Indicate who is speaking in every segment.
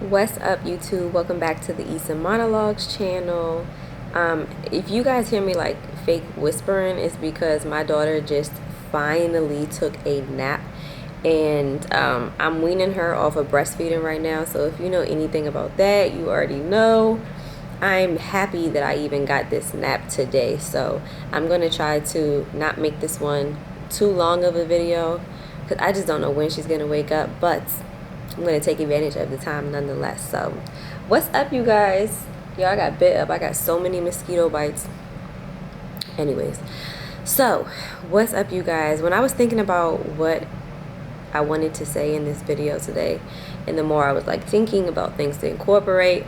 Speaker 1: What's up, YouTube? Welcome back to the issa channel. If you guys hear me like fake whispering, it's because my daughter just finally took a nap, and I'm weaning her off of breastfeeding right now. So if you know anything about that, you already know. I'm happy that I even got this nap today, so I'm gonna try to not make this one too long of a video because I just don't know when she's gonna wake up, but I'm gonna take advantage of the time nonetheless. So what's up, you guys? Y'all, I got bit up. I got so many mosquito bites. Anyways, so what's up, you guys? When I was thinking about what I wanted to say in this video today, and the more I was like thinking about things to incorporate,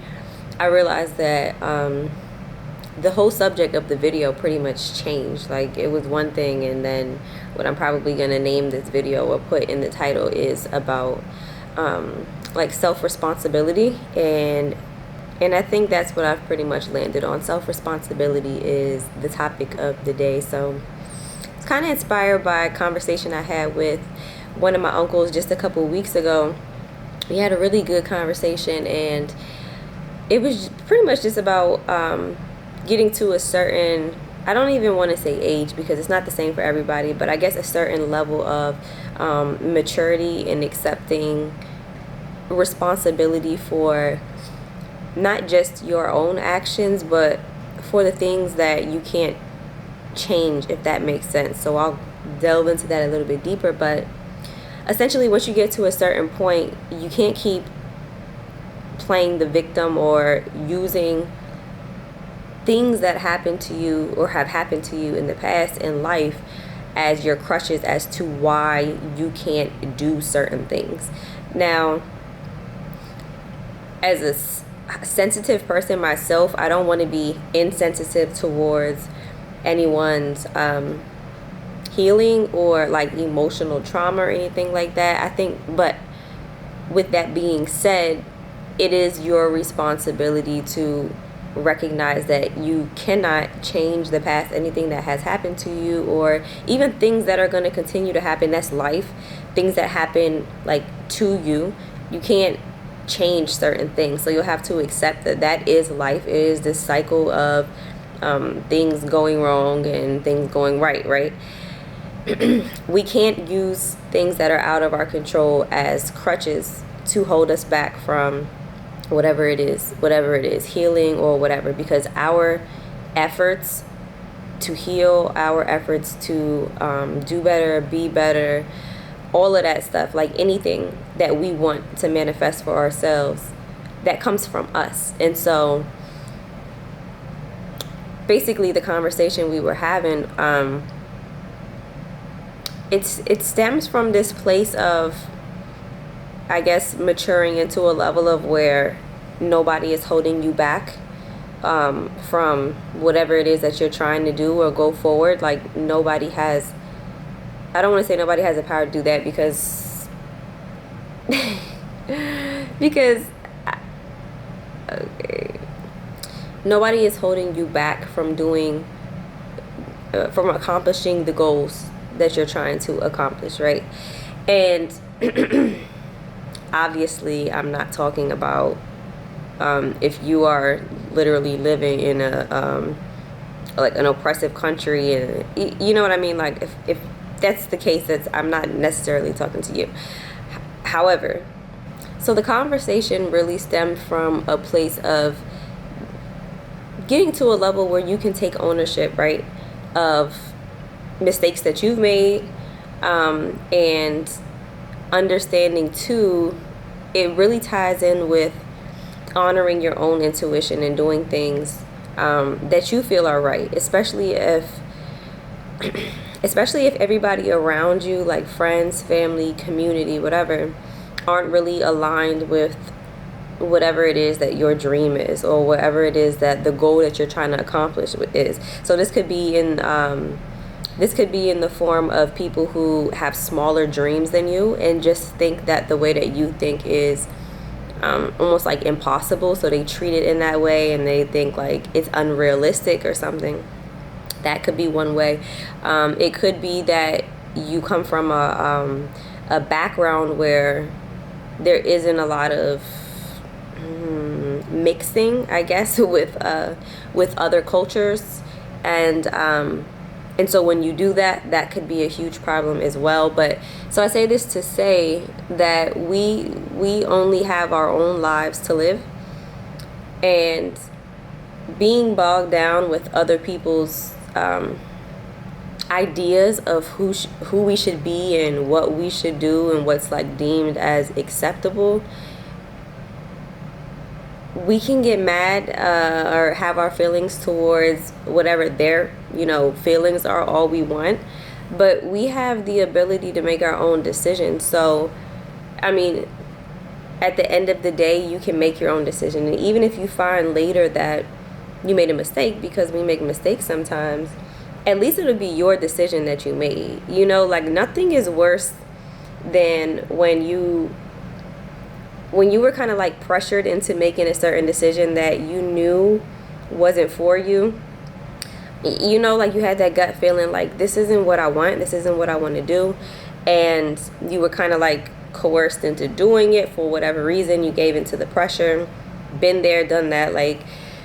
Speaker 1: I realized that the whole subject of the video pretty much changed. Like, it was one thing, and then what I'm probably gonna name this video or put in the title is about like self-responsibility, and I think that's what I've pretty much landed on. Self-responsibility is the topic of the day. So it's kind of inspired by a conversation I had with one of my uncles just a couple weeks ago. We had a really good conversation, and it was pretty much just about getting to a certain, I don't even want to say age because it's not the same for everybody, but I guess a certain level of maturity and accepting responsibility for not just your own actions, but for the things that you can't change, if that makes sense. So I'll delve into that a little bit deeper, but essentially once you get to a certain point, you can't keep playing the victim or using things that happen to you or have happened to you in the past in life as your crutches as to why you can't do certain things. Now, as a sensitive person myself, I don't want to be insensitive towards anyone's healing or like emotional trauma or anything like that. I think, but with that being said, it is your responsibility to recognize that you cannot change the past, anything that has happened to you, or even things that are going to continue to happen. That's life. Things that happen like to you, you can't change certain things. So you'll have to accept that that is life. It is this cycle of things going wrong and things going right. We can't use things that are out of our control as crutches to hold us back from whatever it is, healing or whatever, because our efforts to heal, our efforts to do better, be better, all of that stuff, like anything that we want to manifest for ourselves, that comes from us. And so basically the conversation we were having, it stems from this place of, I guess, maturing into a level of where nobody is holding you back from whatever it is that you're trying to do or go forward. Like, nobody has, I don't want to say nobody has the power to do that, because okay, nobody is holding you back from doing from accomplishing the goals that you're trying to accomplish, right? And obviously I'm not talking about if you are literally living in a like an oppressive country, and you know what I mean. Like, if that's the case, I'm not necessarily talking to you. However, so the conversation really stemmed from a place of getting to a level where you can take ownership, right, of mistakes that you've made, and understanding too, it really ties in with honoring your own intuition and doing things that you feel are right, especially if everybody around you, like friends, family, community, whatever, aren't really aligned with whatever it is that your dream is, or whatever it is that the goal that you're trying to accomplish is. So this could be in the form of people who have smaller dreams than you and just think that the way that you think is almost like impossible, so they treat it in that way and they think like it's unrealistic or something. That could be one way. It could be that you come from a background where there isn't a lot of mixing, I guess, with other cultures, and so when you do that, that could be a huge problem as well. But so I say this to say that we only have our own lives to live, and being bogged down with other people's ideas of who we should be and what we should do and what's like deemed as acceptable, we can get mad or have our feelings towards whatever their feelings are all we want, but we have the ability to make our own decisions. So I mean, at the end of the day, you can make your own decision, and even if you find later that you made a mistake, because we make mistakes sometimes, at least it'll be your decision that you made. Like, nothing is worse than when you were kind of like pressured into making a certain decision that you knew wasn't for you. Like you had that gut feeling like, this isn't what I want, this isn't what I want to do, and you were kind of like coerced into doing it for whatever reason. You gave into the pressure. Been there, done that. Like,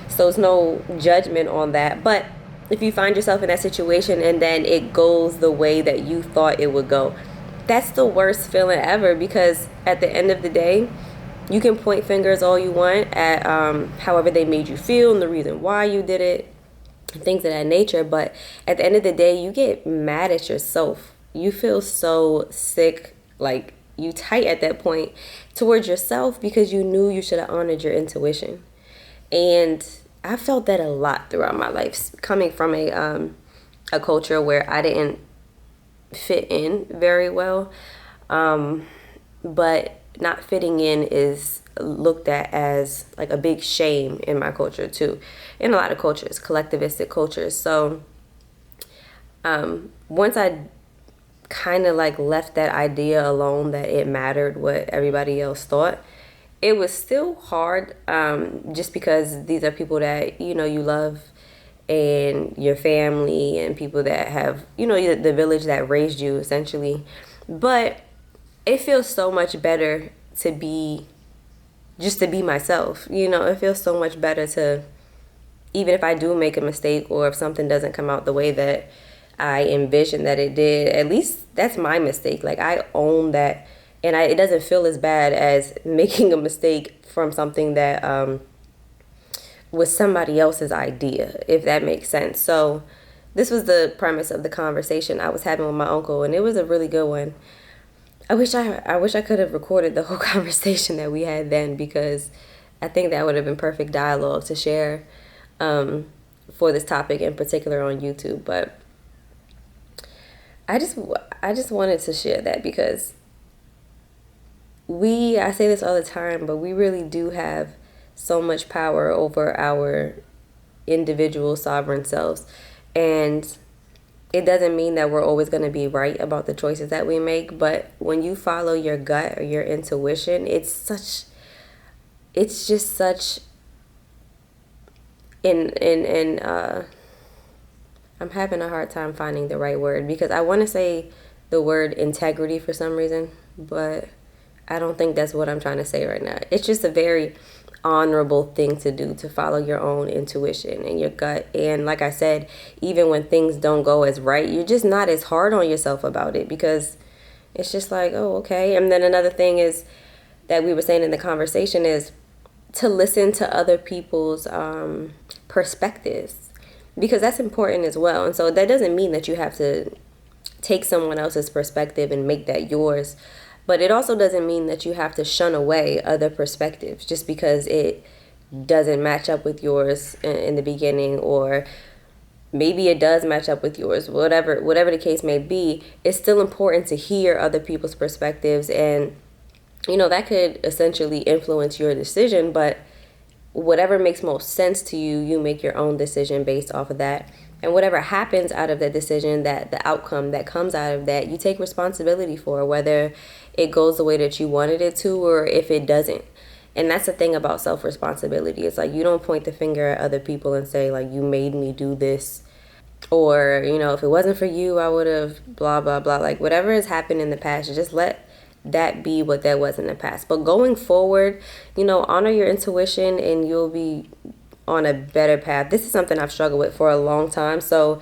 Speaker 1: so it's no judgment on that. But if you find yourself in that situation and then it goes the way that you thought it would go, that's the worst feeling ever, because at the end of the day, you can point fingers all you want at however they made you feel and the reason why you did it, things of that nature. But at the end of the day, you get mad at yourself. You feel so sick, like you tight at that point towards yourself, because you knew you should have honored your intuition. And I felt that a lot throughout my life, coming from a culture where I didn't fit in very well. But not fitting in is looked at as like a big shame in my culture too, in a lot of cultures, collectivistic cultures. So once I kind of like left that idea alone, that it mattered what everybody else thought, it was still hard, just because these are people that you love, and your family, and people that have the village that raised you essentially. But it feels so much better to be myself. It feels so much better to, even if I do make a mistake or if something doesn't come out the way that I envisioned that it did, at least that's my mistake. Like, I own that, and it doesn't feel as bad as making a mistake from something that was somebody else's idea, if that makes sense. So this was the premise of the conversation I was having with my uncle, and it was a really good one. I wish I could have recorded the whole conversation that we had then, because I think that would have been perfect dialogue to share for this topic in particular on YouTube. But I just wanted to share that, because I say this all the time, but we really do have so much power over our individual sovereign selves. And it doesn't mean that we're always going to be right about the choices that we make, but when you follow your gut or your intuition, it's just such I'm having a hard time finding the right word, because I want to say the word integrity for some reason, but I don't think that's what I'm trying to say right now. It's just a very honorable thing to do, to follow your own intuition and your gut. And like I said, even when things don't go as right, you're just not as hard on yourself about it, because it's just like, oh, okay. And then another thing is that we were saying in the conversation is to listen to other people's perspectives, because that's important as well. And so that doesn't mean that you have to take someone else's perspective and make that yours. But it also doesn't mean that you have to shun away other perspectives just because it doesn't match up with yours in the beginning, or maybe it does match up with yours. Whatever the case may be, it's still important to hear other people's perspectives, and that could essentially influence your decision. But whatever makes most sense to you, you make your own decision based off of that. And whatever happens out of that decision, that the outcome that comes out of that, you take responsibility for, whether it goes the way that you wanted it to or if it doesn't. And that's the thing about self-responsibility. It's like, you don't point the finger at other people and say, like, you made me do this, or, if it wasn't for you, I would have blah, blah, blah. Like, whatever has happened in the past, just let that be what that was in the past. But going forward, you know, honor your intuition and you'll be on a better path. This is something I've struggled with for a long time, so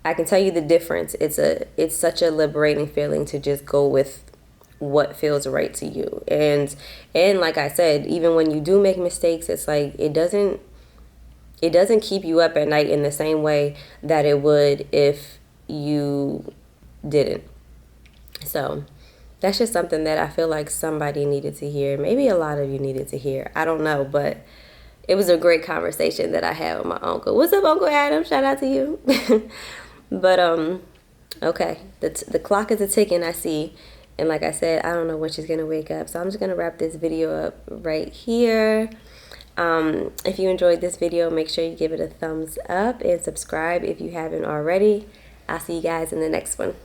Speaker 1: I can tell you the difference. It's such a liberating feeling to just go with what feels right to you. And like I said, even when you do make mistakes, it's like it doesn't keep you up at night in the same way that it would if you didn't. So that's just something that I feel like somebody needed to hear. Maybe a lot of you needed to hear. I don't know, but it was a great conversation that I had with my uncle. What's up, Uncle Adam? Shout out to you. But okay, the clock is a ticking, I see. And like I said, I don't know when she's gonna wake up, so I'm just gonna wrap this video up right here. If you enjoyed this video, make sure you give it a thumbs up and subscribe if you haven't already. I'll see you guys in the next one.